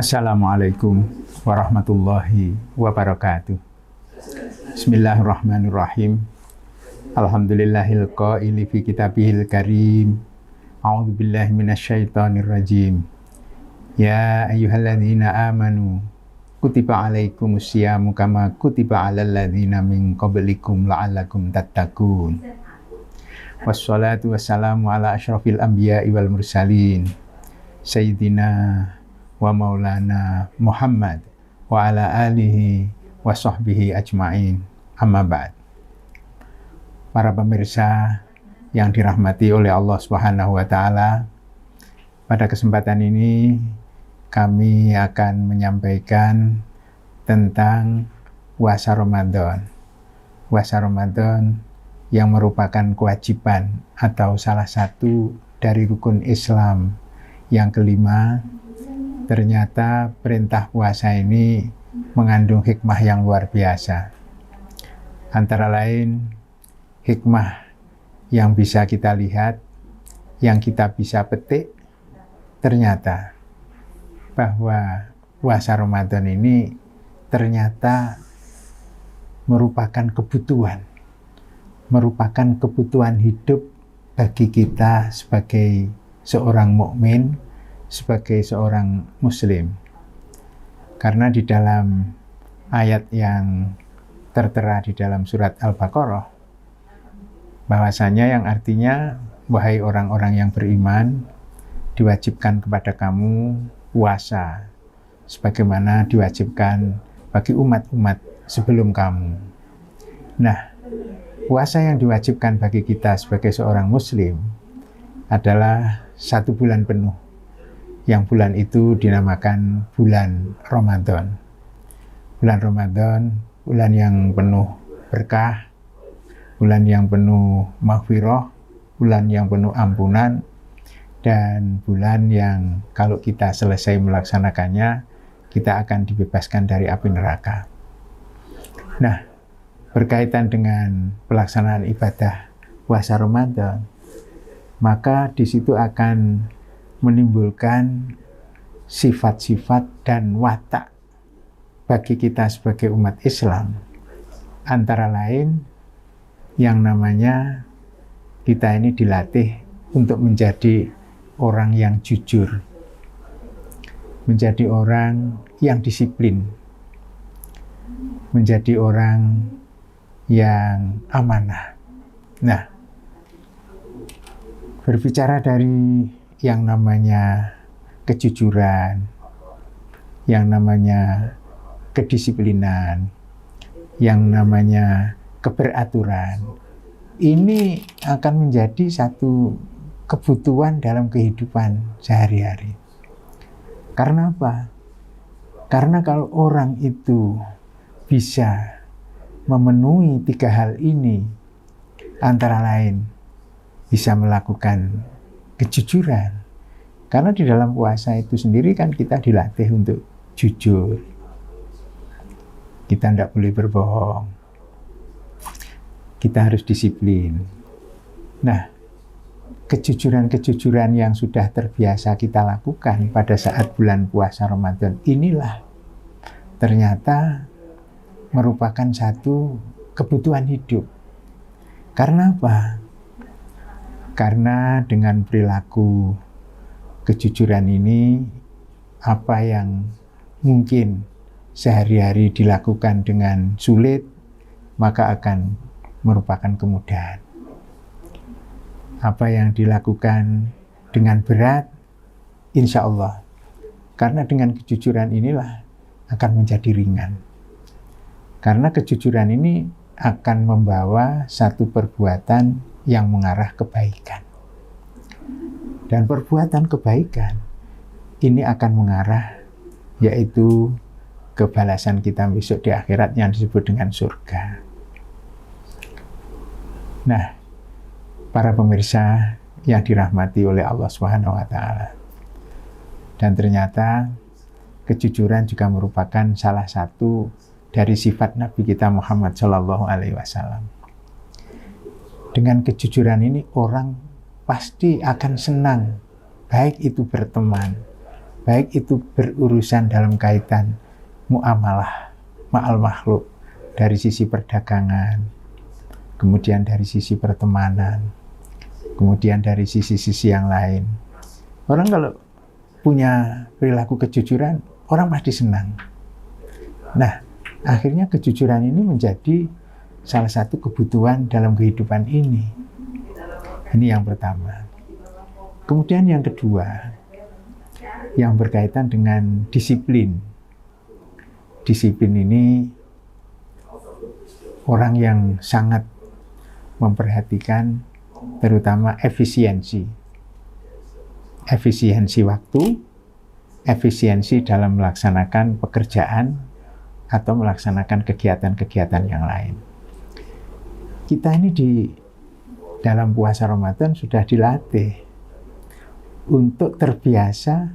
Assalamualaikum warahmatullahi wabarakatuh. Bismillahirrahmanirrahim. Alhamdulillahil qaili fi kitabihil karim. A'udzu billahi minasyaitonir rajim. Ya ayyuhalladzina amanu kutiba alaikumus syamu kama kutiba alal ladzina min qablikum la'allakum tattaqun. Wassalatu wassalamu ala asyrafil anbiya'i wal mursalin. Sayyidina wa maulana Muhammad wa ala alihi wa sahbihi ajma'in, amma ba'd. Para pemirsa yang dirahmati oleh Allah Subhanahu wa ta'ala, pada kesempatan ini kami akan menyampaikan tentang puasa Ramadan. Puasa Ramadan yang merupakan kewajiban atau salah satu dari rukun Islam yang kelima. Ternyata perintah puasa ini mengandung hikmah yang luar biasa. Antara lain, hikmah yang bisa kita lihat, yang kita bisa petik, ternyata bahwa puasa Ramadan ini ternyata merupakan kebutuhan hidup bagi kita sebagai seorang mukmin, sebagai seorang muslim. Karena di dalam ayat yang tertera di dalam surat Al-Baqarah, bahwasanya yang artinya, wahai orang-orang yang beriman, diwajibkan kepada kamu puasa sebagaimana diwajibkan bagi umat-umat sebelum kamu. Nah, puasa yang diwajibkan bagi kita sebagai seorang muslim adalah 1 bulan penuh, yang bulan itu dinamakan bulan Ramadan. Bulan Ramadan, bulan yang penuh berkah, bulan yang penuh maghfirah, bulan yang penuh ampunan, dan bulan yang kalau kita selesai melaksanakannya, kita akan dibebaskan dari api neraka. Nah, berkaitan dengan pelaksanaan ibadah puasa Ramadan, maka di situ akan menimbulkan sifat-sifat dan watak bagi kita sebagai umat Islam. Antara lain, yang namanya kita ini dilatih untuk menjadi orang yang jujur, menjadi orang yang disiplin, menjadi orang yang amanah. Nah, berbicara dari yang namanya kejujuran, yang namanya kedisiplinan, yang namanya keberaturan, ini akan menjadi satu kebutuhan dalam kehidupan sehari-hari. Karena apa? Karena kalau orang itu bisa memenuhi 3 hal ini, antara lain bisa melakukan kejujuran. Karena di dalam puasa itu sendiri kan kita dilatih untuk jujur. Kita tidak boleh berbohong. Kita harus disiplin. Nah, kejujuran-kejujuran yang sudah terbiasa kita lakukan pada saat bulan puasa Ramadan inilah ternyata merupakan satu kebutuhan hidup. Karena apa? Karena dengan perilaku kejujuran ini, apa yang mungkin sehari-hari dilakukan dengan sulit, maka akan merupakan kemudahan. Apa yang dilakukan dengan berat, insya Allah, karena dengan kejujuran inilah akan menjadi ringan. Karena kejujuran ini akan membawa satu perbuatan yang mengarah kebaikan. Dan perbuatan kebaikan ini akan mengarah yaitu kebalasan kita besok di akhirat yang disebut dengan surga. Nah, para pemirsa yang dirahmati oleh Allah Subhanahu wa ta'ala. Dan ternyata kejujuran juga merupakan salah satu dari sifat Nabi kita Muhammad Shallallahu Alaihi Wasallam. Dengan kejujuran ini orang pasti akan senang, baik itu berteman, baik itu berurusan dalam kaitan muamalah ma'al makhluk, dari sisi perdagangan, kemudian dari sisi pertemanan, kemudian dari sisi-sisi yang lain. Orang kalau punya perilaku kejujuran, orang pasti senang. Nah, akhirnya kejujuran ini menjadi salah satu kebutuhan dalam kehidupan ini. Ini yang pertama. Kemudian yang kedua, yang berkaitan dengan disiplin. Disiplin ini orang yang sangat memperhatikan terutama efisiensi. Efisiensi waktu, efisiensi dalam melaksanakan pekerjaan atau melaksanakan kegiatan-kegiatan yang lain. Kita ini di dalam puasa Ramadan sudah dilatih untuk terbiasa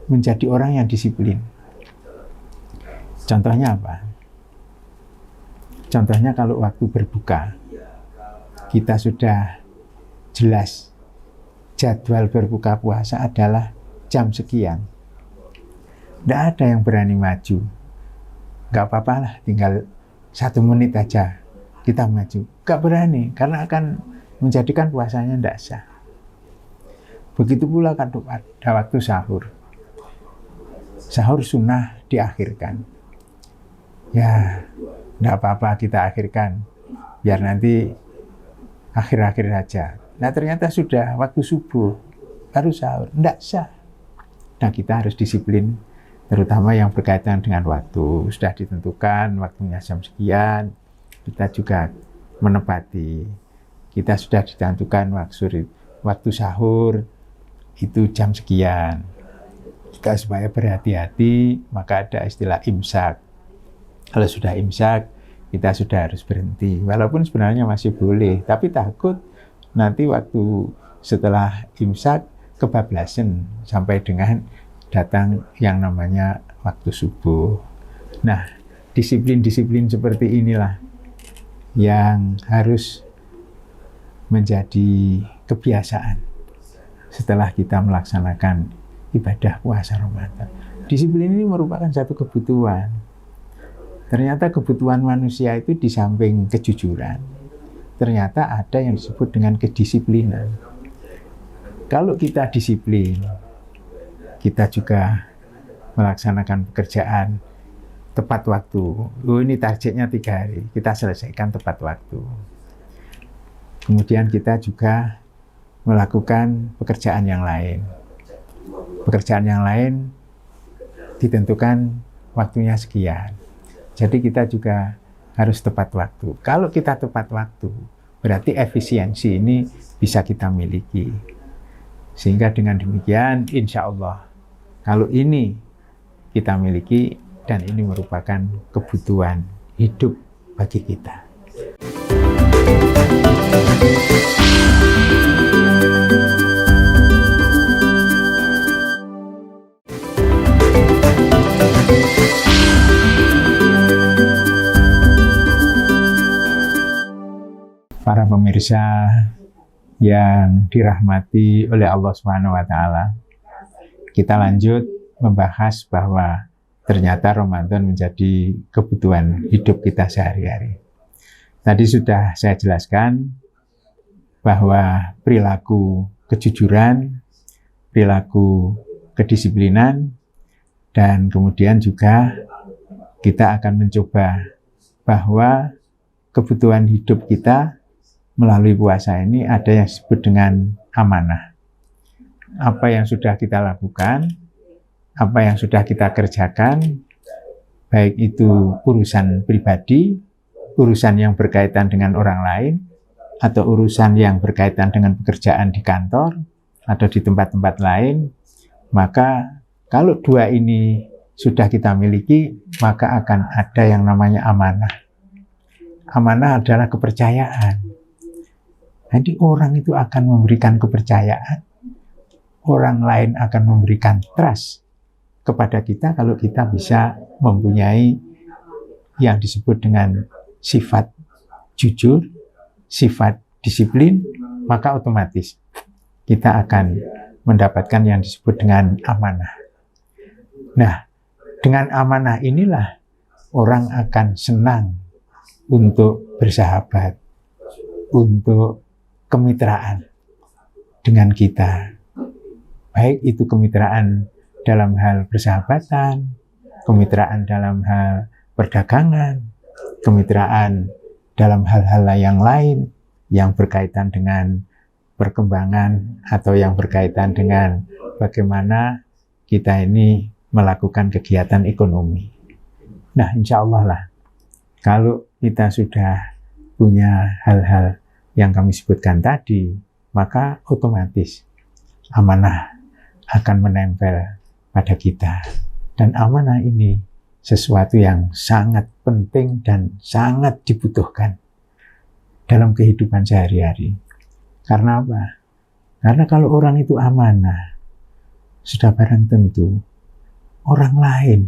menjadi orang yang disiplin. Contohnya apa? Contohnya kalau waktu berbuka, kita sudah jelas jadwal berbuka puasa adalah jam sekian. Tidak ada yang berani maju. Nggak apa-apa lah, tinggal 1 menit aja kita maju. Nggak berani, karena akan menjadikan puasanya tidak sah. Begitu pula pada waktu sahur. Sahur sunnah diakhirkan. Ya, tidak apa-apa kita akhirkan, biar nanti akhir-akhir saja. Nah ternyata sudah waktu subuh, baru sahur, tidak sah. Nah kita harus disiplin, terutama yang berkaitan dengan waktu. Sudah ditentukan waktunya jam sekian, kita juga menepati. Kita sudah ditentukan waktu sahur, itu jam sekian. Kita supaya berhati-hati, maka ada istilah imsak. Kalau sudah imsak, kita sudah harus berhenti. Walaupun sebenarnya masih boleh, tapi takut nanti waktu setelah imsak kebablasan sampai dengan datang yang namanya waktu subuh. Nah, disiplin-disiplin seperti inilah yang harus menjadi kebiasaan setelah kita melaksanakan ibadah puasa Ramadan. Disiplin ini merupakan satu kebutuhan. Ternyata kebutuhan manusia itu di samping kejujuran, ternyata ada yang disebut dengan kedisiplinan. Kalau kita disiplin, kita juga melaksanakan pekerjaan tepat waktu. Oh, ini targetnya 3 hari, kita selesaikan tepat waktu. Kemudian kita juga melakukan pekerjaan yang lain. Pekerjaan yang lain ditentukan waktunya sekian. Jadi kita juga harus tepat waktu. Kalau kita tepat waktu, berarti efisiensi ini bisa kita miliki. Sehingga dengan demikian, insya Allah, kalau ini kita miliki, dan ini merupakan kebutuhan hidup bagi kita. Para pemirsa yang dirahmati oleh Allah Subhanahu wa Ta'ala, kita lanjut membahas bahwa ternyata Ramadan menjadi kebutuhan hidup kita sehari-hari. Tadi sudah saya jelaskan bahwa perilaku kejujuran, perilaku kedisiplinan, dan kemudian juga kita akan mencoba bahwa kebutuhan hidup kita melalui puasa ini ada yang disebut dengan amanah. Apa yang sudah kita lakukan, apa yang sudah kita kerjakan, baik itu urusan pribadi, urusan yang berkaitan dengan orang lain, atau urusan yang berkaitan dengan pekerjaan di kantor atau di tempat-tempat lain, maka kalau 2 ini sudah kita miliki, maka akan ada yang namanya amanah. Amanah adalah kepercayaan. Jadi orang itu akan memberikan kepercayaan, orang lain akan memberikan trust kepada kita kalau kita bisa mempunyai yang disebut dengan sifat jujur, sifat disiplin, maka otomatis kita akan mendapatkan yang disebut dengan amanah. Nah, dengan amanah inilah orang akan senang untuk bersahabat, untuk kemitraan dengan kita. Baik itu kemitraan dalam hal persahabatan, kemitraan dalam hal perdagangan, kemitraan dalam hal-hal yang lain yang berkaitan dengan perkembangan atau yang berkaitan dengan bagaimana kita ini melakukan kegiatan ekonomi. Nah, insya Allah lah, kalau kita sudah punya hal-hal yang kami sebutkan tadi, maka otomatis amanah akan menempel pada kita. Dan amanah ini sesuatu yang sangat penting dan sangat dibutuhkan dalam kehidupan sehari-hari. Karena apa? Karena kalau orang itu amanah, sudah barang tentu orang lain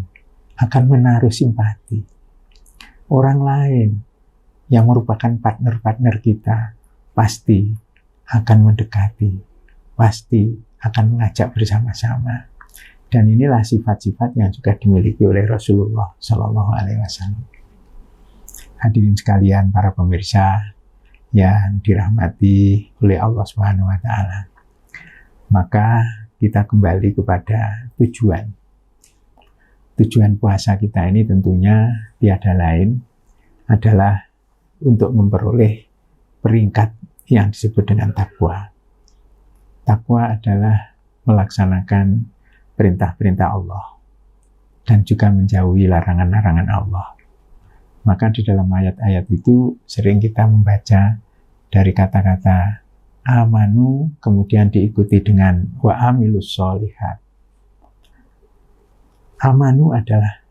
akan menaruh simpati. Orang lain yang merupakan partner-partner kita pasti akan mendekati, pasti akan mengajak bersama-sama. Dan inilah sifat-sifat yang juga dimiliki oleh Rasulullah Shallallahu Alaihi Wasallam. Hadirin sekalian, para pemirsa yang dirahmati oleh Allah Subhanahu Wa Taala, maka kita kembali kepada tujuan. Tujuan puasa kita ini tentunya tiada lain adalah untuk memperoleh peringkat yang disebut dengan takwa. Takwa adalah melaksanakan perintah-perintah Allah dan juga menjauhi larangan-larangan Allah. Maka di dalam ayat-ayat itu sering kita membaca dari kata-kata amanu kemudian diikuti dengan wa amilus sholihat. Amanu adalah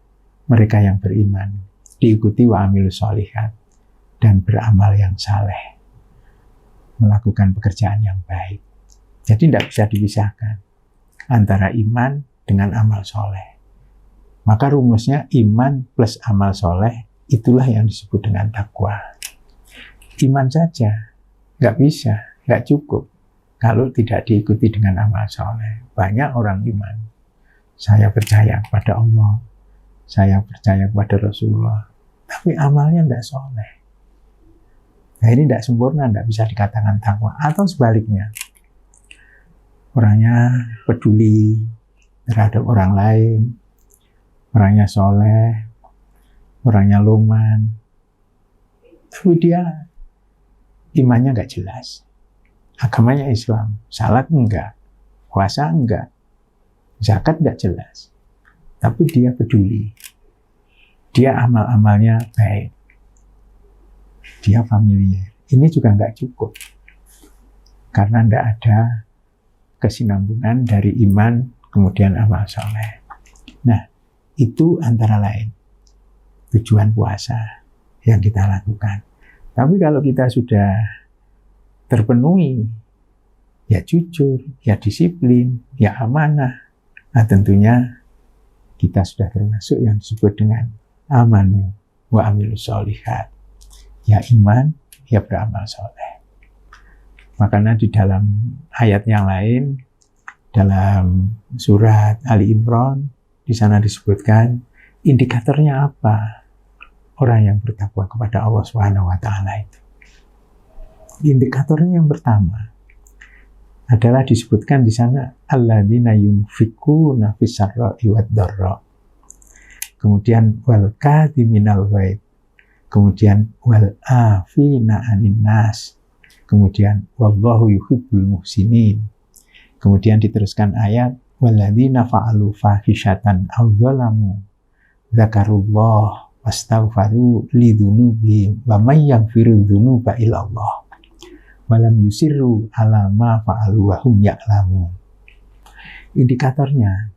mereka yang beriman, diikuti wa amilus sholihat, dan beramal yang saleh, melakukan pekerjaan yang baik. Jadi tidak bisa dipisahkan antara iman dengan amal soleh. Maka rumusnya iman plus amal soleh, itulah yang disebut dengan takwa. Iman saja nggak bisa, nggak cukup kalau tidak diikuti dengan amal soleh. Banyak orang iman, saya percaya kepada Allah, saya percaya kepada Rasulullah, tapi amalnya tidak soleh. Nah, ini tidak sempurna, tidak bisa dikatakan takwa. Atau sebaliknya, orangnya peduli terhadap orang lain, orangnya soleh, orangnya luman, tapi dia imannya nggak jelas. Agamanya Islam, salat enggak, puasa enggak, zakat enggak jelas. Tapi dia peduli. Dia amal-amalnya baik. Dia familiar. Ini juga enggak cukup. Karena enggak ada kesinambungan dari iman kemudian amal soleh. Nah, itu antara lain tujuan puasa yang kita lakukan. Tapi kalau kita sudah terpenuhi, ya jujur, ya disiplin, ya amanah, nah tentunya kita sudah termasuk yang disebut dengan amanu wa amilus sholihat, ya iman, ya beramal soleh. Makanya di dalam ayat yang lain, dalam surat Ali Imran, di sana disebutkan indikatornya apa orang yang bertakwa kepada Allah Subhanahu Wa Taala itu. Indikatornya yang pertama adalah disebutkan di sana alladzina yunfikuna fis-sarra'i wad-dharra. Kemudian wal kadhiminal ghaidh. Kemudian wal afina 'anin nas. Kemudian wallahu yuhibbul muhsinin. Kemudian diteruskan ayat walladzina fa'alu fahisyatan aw zalamu dzakarullah wastaghfaru lidzunubihim wa may yaghfiru dzunuba illallah walam yusirru ala ma fa'alu wa hum ya'lamun. Indikatornya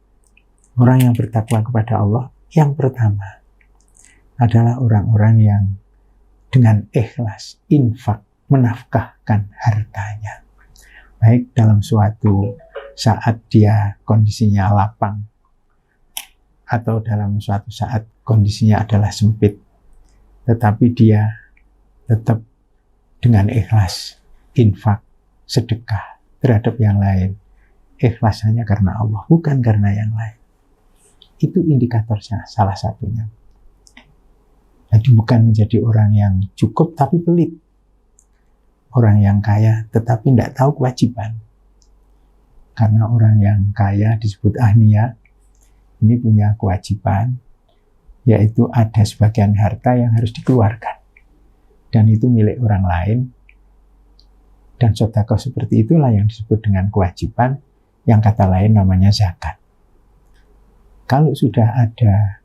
orang yang bertakwa kepada Allah yang pertama adalah orang-orang yang dengan ikhlas infak, menafkahkan hartanya, baik dalam suatu saat dia kondisinya lapang atau dalam suatu saat kondisinya adalah sempit, tetapi dia tetap dengan ikhlas infak, sedekah terhadap yang lain. Ikhlas hanya karena Allah, bukan karena yang lain. Itu indikatornya, salah satunya. Jadi bukan menjadi orang yang cukup tapi pelit. Orang yang kaya tetapi tidak tahu kewajiban. Karena orang yang kaya disebut ahniya, ini punya kewajiban, yaitu ada sebagian harta yang harus dikeluarkan. Dan itu milik orang lain. Dan sedekah seperti itulah yang disebut dengan kewajiban, yang kata lain namanya zakat. Kalau sudah ada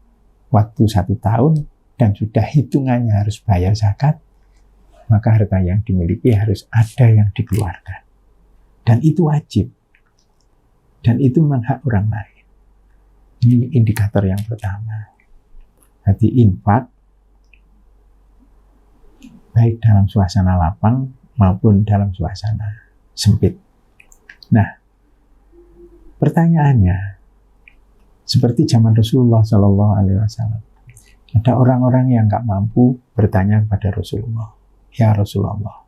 waktu 1 tahun dan sudah hitungannya harus bayar zakat, maka harta yang dimiliki harus ada yang dikeluarkan. Dan itu wajib. Dan itu memang hak orang lain. Ini indikator yang pertama. Jadi infak, baik dalam suasana lapang maupun dalam suasana sempit. Nah, pertanyaannya, seperti zaman Rasulullah SAW, ada orang-orang yang nggak mampu bertanya kepada Rasulullah, ya Rasulullah,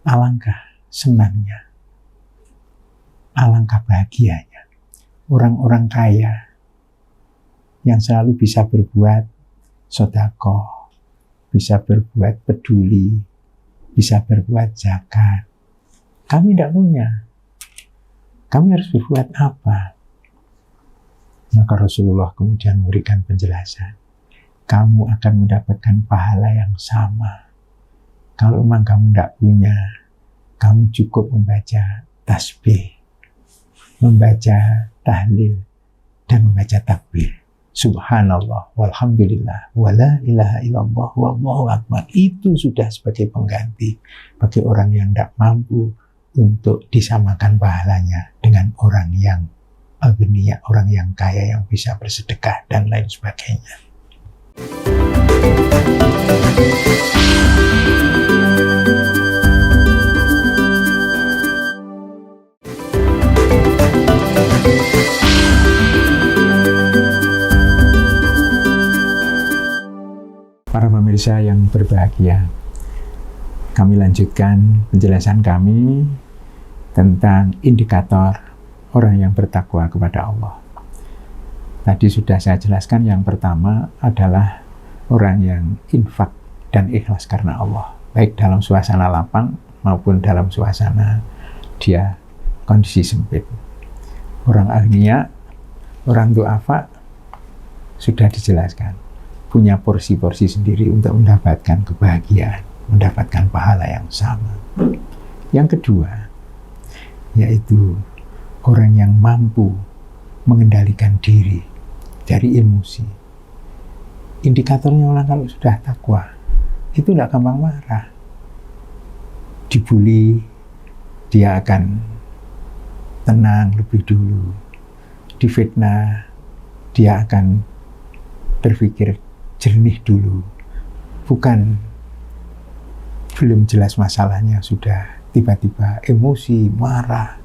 alangkah senangnya, alangkah bahagianya orang-orang kaya yang selalu bisa berbuat sedekah, bisa berbuat peduli, bisa berbuat zakat. Kami tidak punya. Kami harus berbuat apa? Maka Rasulullah kemudian memberikan penjelasan. Kamu akan mendapatkan pahala yang sama. Kalau memang kamu tidak punya, kamu cukup membaca tasbih, membaca tahlil, dan membaca takbir. Subhanallah, walhamdulillah, wala ilaha illallah, wallahu akbar. Itu sudah sebagai pengganti bagi orang yang tidak mampu untuk disamakan pahalanya dengan orang yang agniya, orang yang kaya yang bisa bersedekah dan lain sebagainya. Para pemirsa yang berbahagia, kami lanjutkan penjelasan kami tentang indikator orang yang bertakwa kepada Allah. Tadi sudah saya jelaskan, yang pertama adalah orang yang infak dan ikhlas karena Allah, baik dalam suasana lapang maupun dalam suasana dia kondisi sempit. Orang agniya, orang du'afa sudah dijelaskan, punya porsi-porsi sendiri untuk mendapatkan kebahagiaan, mendapatkan pahala yang sama. Yang kedua, yaitu orang yang mampu mengendalikan diri dari emosi. Indikatornya orang kalau sudah takwa, itu tidak gampang marah. Dibully, dia akan tenang lebih dulu. Difitnah, dia akan berpikir jernih dulu. Bukan belum jelas masalahnya, sudah tiba-tiba emosi, marah,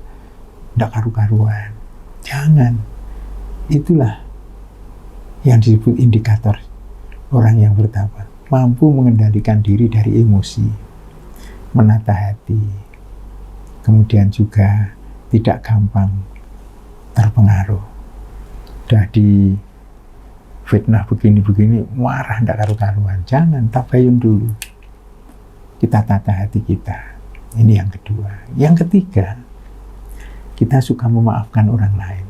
tidak karu-karuan. Jangan. Itulah yang disebut indikator orang yang bertakwa. Mampu mengendalikan diri dari emosi, menata hati, kemudian juga tidak gampang terpengaruh. Sudah di fitnah begini-begini, marah, tidak karu-karuan. Jangan, tabayun dulu. Kita tata hati kita. Ini yang kedua. Yang ketiga, kita suka memaafkan orang lain.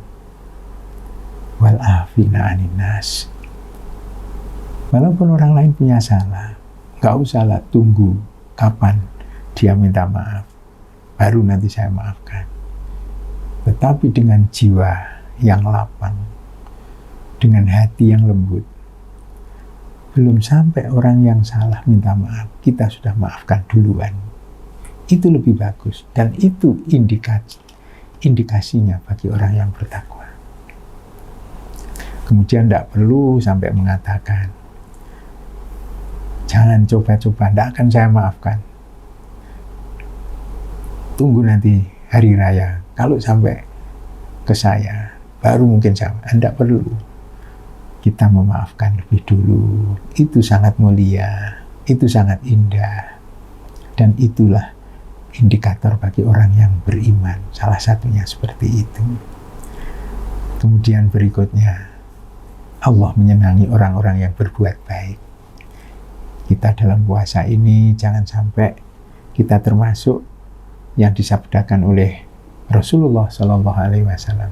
Wal afina anin nas. Walaupun orang lain punya salah, nggak usahlah tunggu kapan dia minta maaf, baru nanti saya maafkan. Tetapi dengan jiwa yang lapang, dengan hati yang lembut, belum sampai orang yang salah minta maaf, kita sudah maafkan duluan. Itu lebih bagus, dan itu indikasinya bagi orang yang bertakwa. Kemudian tidak perlu sampai mengatakan, jangan coba-coba, tidak akan saya maafkan. Tunggu nanti hari raya, kalau sampai ke saya, baru mungkin saya. Tidak perlu. Kita memaafkan lebih dulu. Itu sangat mulia, itu sangat indah. Dan itulah indikator bagi orang yang beriman. Salah satunya seperti itu. Kemudian berikutnya, Allah menyenangi orang-orang yang berbuat baik. Kita dalam puasa ini jangan sampai kita termasuk yang disabdakan oleh Rasulullah Shallallahu Alaihi Wasallam.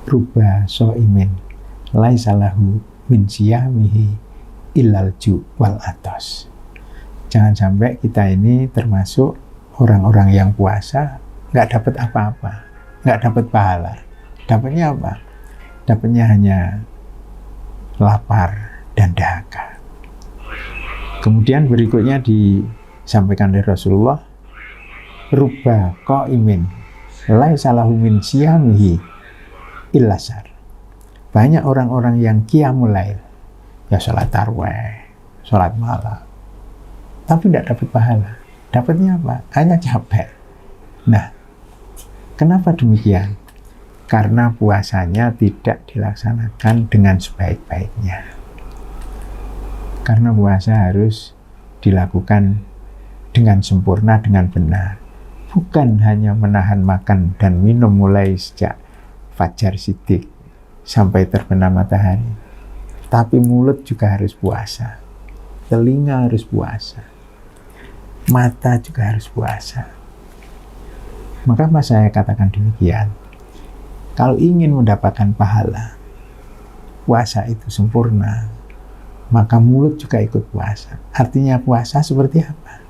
Ruba so'imin laisa lahu min siyamihi illal ju wal atos. Jangan sampai kita ini termasuk orang-orang yang puasa nggak dapat apa-apa, nggak dapat pahala. Dapatnya apa? Dapatnya hanya lapar dan dahaga. Kemudian berikutnya disampaikan oleh Rasulullah, ruba qaimin laisa lahu min siyamihi illasar. Banyak orang-orang yang qiyamul lail, ya sholat tarawih, sholat malam, tapi tidak dapat pahala. Dapatnya apa? Hanya capek. Nah, kenapa demikian? Karena puasanya tidak dilaksanakan dengan sebaik-baiknya. Karena puasa harus dilakukan dengan sempurna, dengan benar. Bukan hanya menahan makan dan minum mulai sejak fajar sidik sampai terbenam matahari. Tapi mulut juga harus puasa. Telinga harus puasa. Mata juga harus puasa. Maka saya katakan demikian. Kalau ingin mendapatkan pahala, puasa itu sempurna, maka mulut juga ikut puasa. Artinya puasa seperti apa?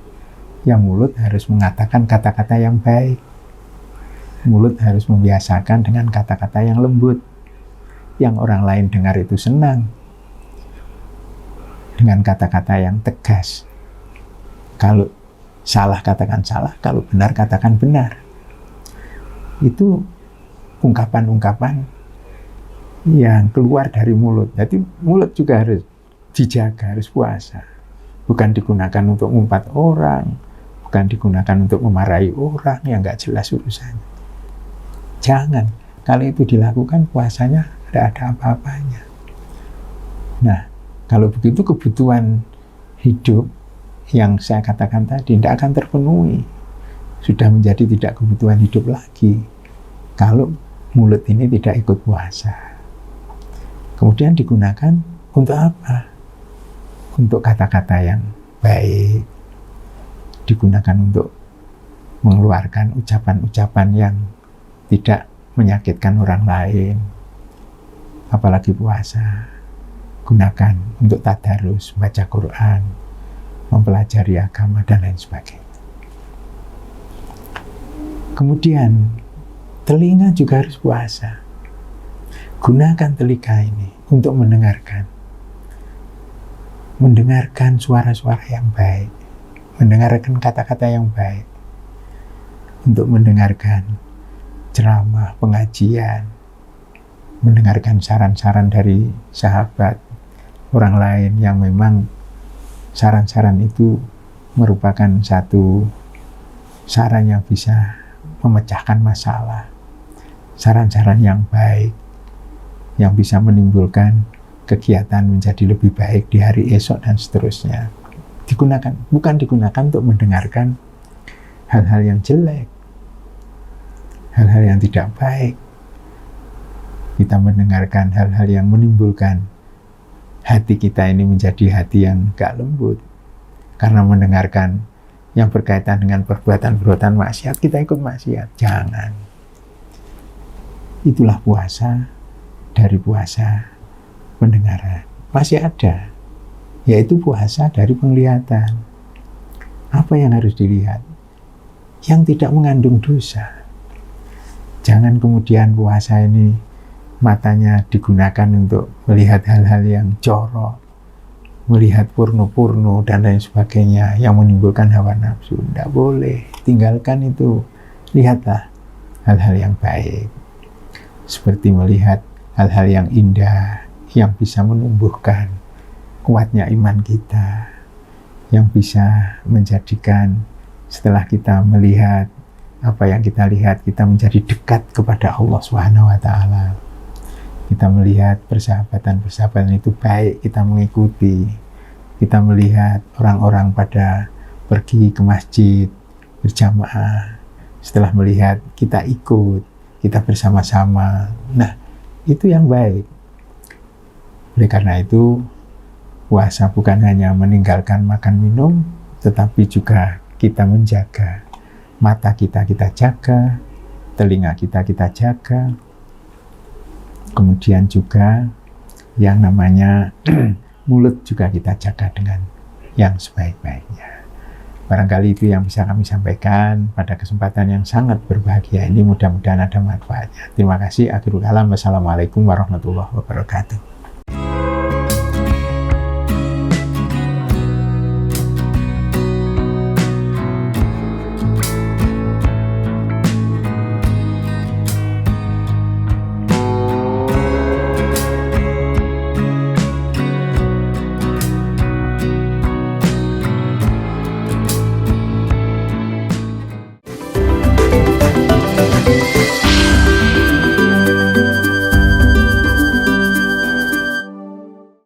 Ya mulut harus mengatakan kata-kata yang baik. Mulut harus membiasakan dengan kata-kata yang lembut, yang orang lain dengar itu senang. Dengan kata-kata yang tegas. Kalau salah katakan salah, kalau benar katakan benar. Itu ungkapan-ungkapan yang keluar dari mulut. Jadi mulut juga harus dijaga, harus puasa. Bukan digunakan untuk ngumpat orang, bukan digunakan untuk memarahi orang yang nggak jelas urusannya. Jangan. Kalau itu dilakukan, puasanya tidak ada apa-apanya. Nah, kalau begitu kebutuhan hidup yang saya katakan tadi tidak akan terpenuhi. Sudah menjadi tidak kebutuhan hidup lagi. Kalau mulut ini tidak ikut puasa. Kemudian digunakan untuk apa? Untuk kata-kata yang baik. Digunakan untuk mengeluarkan ucapan-ucapan yang tidak menyakitkan orang lain. Apalagi puasa. Gunakan untuk tadarus, baca Quran, mempelajari agama, dan lain sebagainya. Kemudian, telinga juga harus puasa. Gunakan telinga ini untuk mendengarkan. Mendengarkan suara-suara yang baik. Mendengarkan kata-kata yang baik. Untuk mendengarkan ceramah, pengajian. Mendengarkan saran-saran dari sahabat, orang lain yang memang saran-saran itu merupakan satu saran yang bisa memecahkan masalah. Saran-saran yang baik, yang bisa menimbulkan kegiatan menjadi lebih baik di hari esok dan seterusnya. Digunakan, bukan digunakan untuk mendengarkan hal-hal yang jelek, hal-hal yang tidak baik. Kita mendengarkan hal-hal yang menimbulkan hati kita ini menjadi hati yang gak lembut. Karena mendengarkan yang berkaitan dengan perbuatan-perbuatan maksiat, kita ikut maksiat. Jangan. Itulah puasa dari puasa pendengaran. Masih ada, yaitu puasa dari penglihatan. Apa yang harus dilihat? Yang tidak mengandung dosa. Jangan kemudian puasa ini matanya digunakan untuk melihat hal-hal yang jorok, melihat porno-porno dan lain sebagainya yang menimbulkan hawa nafsu. Tidak boleh, tinggalkan itu. Lihatlah hal-hal yang baik, seperti melihat hal-hal yang indah, yang bisa menumbuhkan kuatnya iman kita, yang bisa menjadikan setelah kita melihat apa yang kita lihat, kita menjadi dekat kepada Allah Subhanahu wa Ta'ala. Kita melihat persahabatan-persahabatan itu baik, kita mengikuti. Kita melihat orang-orang pada pergi ke masjid berjamaah. Setelah melihat, kita ikut, kita bersama-sama. Nah, itu yang baik. Oleh karena itu, puasa bukan hanya meninggalkan makan minum, tetapi juga kita menjaga mata kita jaga, telinga kita jaga, kemudian juga yang namanya mulut juga kita jaga dengan yang sebaik-baiknya. Barangkali itu yang bisa kami sampaikan pada kesempatan yang sangat berbahagia ini. Mudah-mudahan ada manfaatnya. Terima kasih. Akhirul kalam. Wassalamualaikum warahmatullahi wabarakatuh.